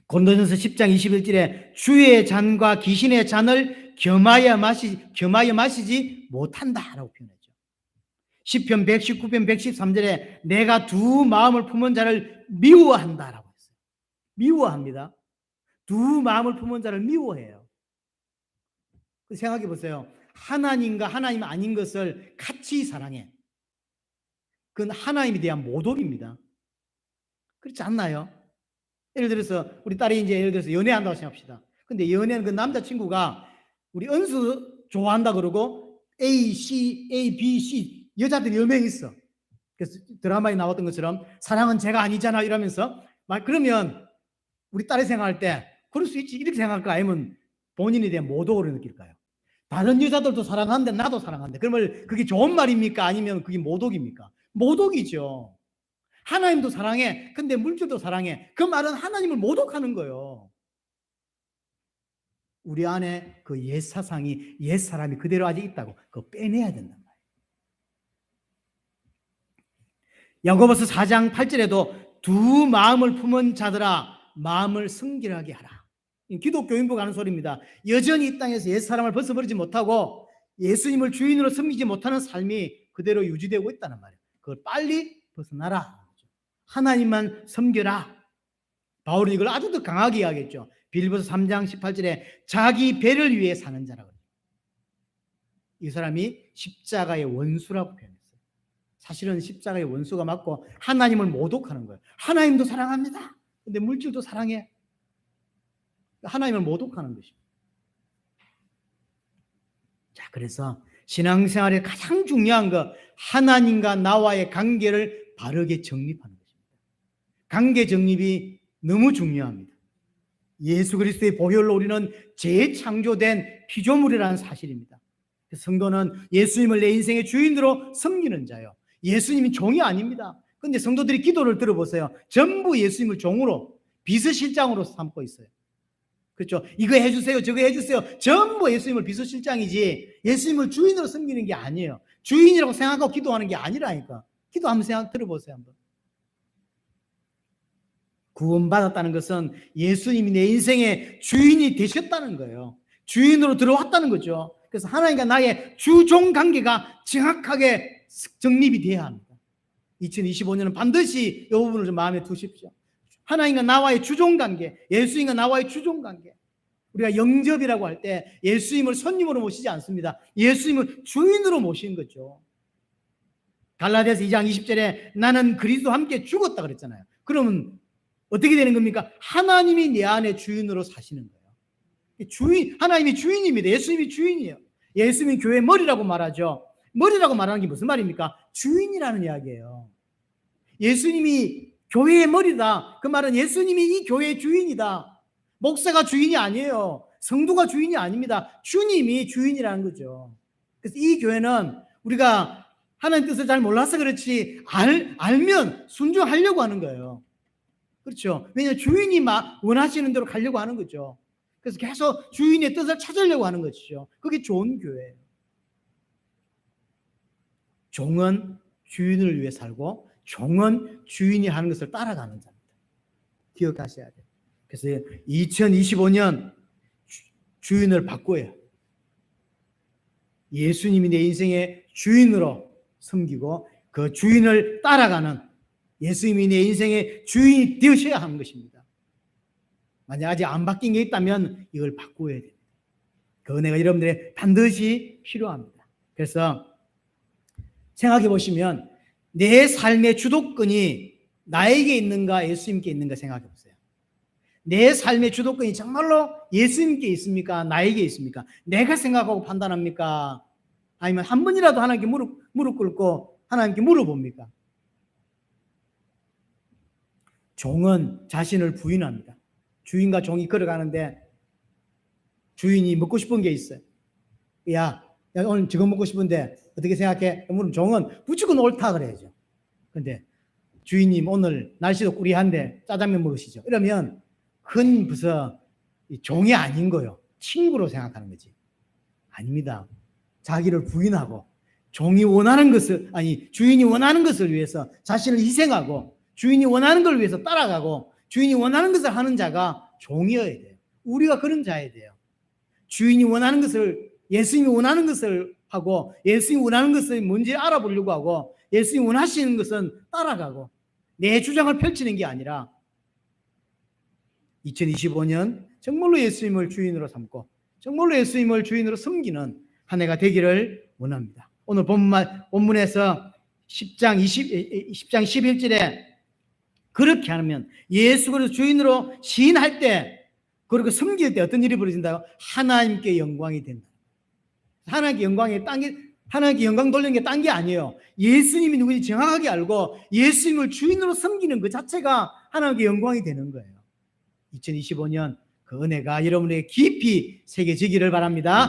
고린도전서 10장 21절에 주의 잔과 귀신의 잔을 겸하여 마시지 못한다라고 표현했죠. 시편 119편 113절에 내가 두 마음을 품은 자를 미워한다라고 했어요. 미워합니다. 두 마음을 품은 자를 미워해요. 생각해 보세요. 하나님과 하나님 아닌 것을 같이 사랑해. 그건 하나님에 대한 모독입니다. 그렇지 않나요? 예를 들어서 우리 딸이 이제 예를 들어서 연애한다고 생각합시다. 근데 연애는 그 남자친구가 우리 은수 좋아한다 그러고 A, B, C 여자들이 10명 있어. 그래서 드라마에 나왔던 것처럼 사랑은 제가 아니잖아 이러면서 막 그러면 우리 딸이 생각할 때 그럴 수 있지 이렇게 생각할까 아니면 본인에 대한 모독으로 느낄까요? 다른 여자들도 사랑하는데 나도 사랑하는데 그러면 그게 좋은 말입니까? 아니면 그게 모독입니까? 모독이죠. 하나님도 사랑해. 근데 물질도 사랑해. 그 말은 하나님을 모독하는 거예요. 우리 안에 그 옛 사상이 옛 사람이 그대로 아직 있다고 그거 빼내야 된단 말이에요. 야고보서 4장 8절에도 두 마음을 품은 자들아 마음을 성결하게 하라. 기독교인부가 하는 소리입니다. 여전히 이 땅에서 옛 사람을 벗어버리지 못하고 예수님을 주인으로 섬기지 못하는 삶이 그대로 유지되고 있다는 말이에요. 그걸 빨리 벗어나라. 하나님만 섬겨라. 바울은 이걸 아주 더 강하게 이야기했죠. 빌립보서 3장 18절에 자기 배를 위해 사는 자라고. 이 사람이 십자가의 원수라고 표현했어요. 사실은 십자가의 원수가 맞고 하나님을 모독하는 거예요. 하나님도 사랑합니다. 근데 물질도 사랑해. 하나님을 모독하는 것입니다. 자, 그래서 신앙생활의 가장 중요한 것, 하나님과 나와의 관계를 바르게 정립하는 것입니다. 관계 정립이 너무 중요합니다. 예수 그리스도의 보혈로 우리는 재창조된 피조물이라는 사실입니다. 성도는 예수님을 내 인생의 주인으로 섬기는 자요. 예수님이 종이 아닙니다. 그런데 성도들이 기도를 들어보세요. 전부 예수님을 종으로 비서실장으로 삼고 있어요. 그렇죠? 이거 해주세요, 저거 해주세요. 전부 예수님을 비서실장이지 예수님을 주인으로 섬기는 게 아니에요. 주인이라고 생각하고 기도하는 게 아니라니까. 기도 한번 생각 들어보세요. 한번. 구원받았다는 것은 예수님이 내 인생의 주인이 되셨다는 거예요. 주인으로 들어왔다는 거죠. 그래서 하나님과 나의 주종 관계가 정확하게 정립이 돼야 합니다. 2025년은 반드시 이 부분을 좀 마음에 두십시오. 하나님과 나와의 주종 관계, 예수님과 나와의 주종 관계. 우리가 영접이라고 할 때 예수님을 손님으로 모시지 않습니다. 예수님을 주인으로 모시는 거죠. 갈라디아서 2장 20절에 나는 그리스도와 함께 죽었다 그랬잖아요. 그러면 어떻게 되는 겁니까? 하나님이 내 안에 주인으로 사시는 거예요. 주인, 하나님이 주인입니다. 예수님이 주인이에요. 예수님이 교회의 머리라고 말하죠. 머리라고 말하는 게 무슨 말입니까? 주인이라는 이야기예요. 예수님이 교회의 머리다. 그 말은 예수님이 이 교회의 주인이다. 목사가 주인이 아니에요. 성도가 주인이 아닙니다. 주님이 주인이라는 거죠. 그래서 이 교회는 우리가 하나님 뜻을 잘 몰라서 그렇지 알면 순종하려고 하는 거예요. 그렇죠. 왜냐하면 주인이 막 원하시는 대로 가려고 하는 거죠. 그래서 계속 주인의 뜻을 찾으려고 하는 것이죠. 그게 좋은 교회예요. 종은 주인을 위해 살고 종은 주인이 하는 것을 따라가는 자입니다. 기억하셔야 돼요. 그래서 2025년 주인을 바꿔요. 예수님이 내 인생의 주인으로 섬기고 그 주인을 따라가는 예수님이 내 인생의 주인이 되셔야 하는 것입니다. 만약 아직 안 바뀐 게 있다면 이걸 바꾸어야 됩니다. 그 은혜가 여러분들의 반드시 필요합니다. 그래서 생각해 보시면 내 삶의 주도권이 나에게 있는가 예수님께 있는가 생각해 보세요. 내 삶의 주도권이 정말로 예수님께 있습니까? 나에게 있습니까? 내가 생각하고 판단합니까? 아니면 한 번이라도 하나님께 무릎 꿇고 하나님께 물어봅니까? 종은 자신을 부인합니다. 주인과 종이 걸어가는데 주인이 먹고 싶은 게 있어요. 야 오늘 저거 먹고 싶은데 어떻게 생각해? 그러면 종은 무조건 옳다 그래야죠. 근데 주인님 오늘 날씨도 꾸리한데 짜장면 먹으시죠. 이러면 그건 무슨 종이 아닌 거요. 친구로 생각하는 거지. 아닙니다. 자기를 부인하고 종이 원하는 것을 주인이 원하는 것을 위해서 자신을 희생하고 주인이 원하는 걸 위해서 따라가고 주인이 원하는 것을 하는 자가 종이어야 돼요. 우리가 그런 자여야 돼요. 주인이 원하는 것을 예수님이 원하는 것을 하고 예수님이 원하는 것을 뭔지 알아보려고 하고 예수님이 원하시는 것은 따라가고 내 주장을 펼치는 게 아니라 2025년 정말로 예수님을 주인으로 삼고 정말로 예수님을 주인으로 섬기는 한 해가 되기를 원합니다. 오늘 본문에서 10장 11절에 그렇게 하면 예수 그리스도 주인으로 시인할 때 그리고 섬길 때 어떤 일이 벌어진다고? 하나님께 영광이 된다. 하나님께 영광 돌리는 게 딴 게 아니에요. 예수님이 누구인지 정확하게 알고 예수님을 주인으로 섬기는 그 자체가 하나님께 영광이 되는 거예요. 2025년 그 은혜가 여러분에게 깊이 새겨지기를 바랍니다.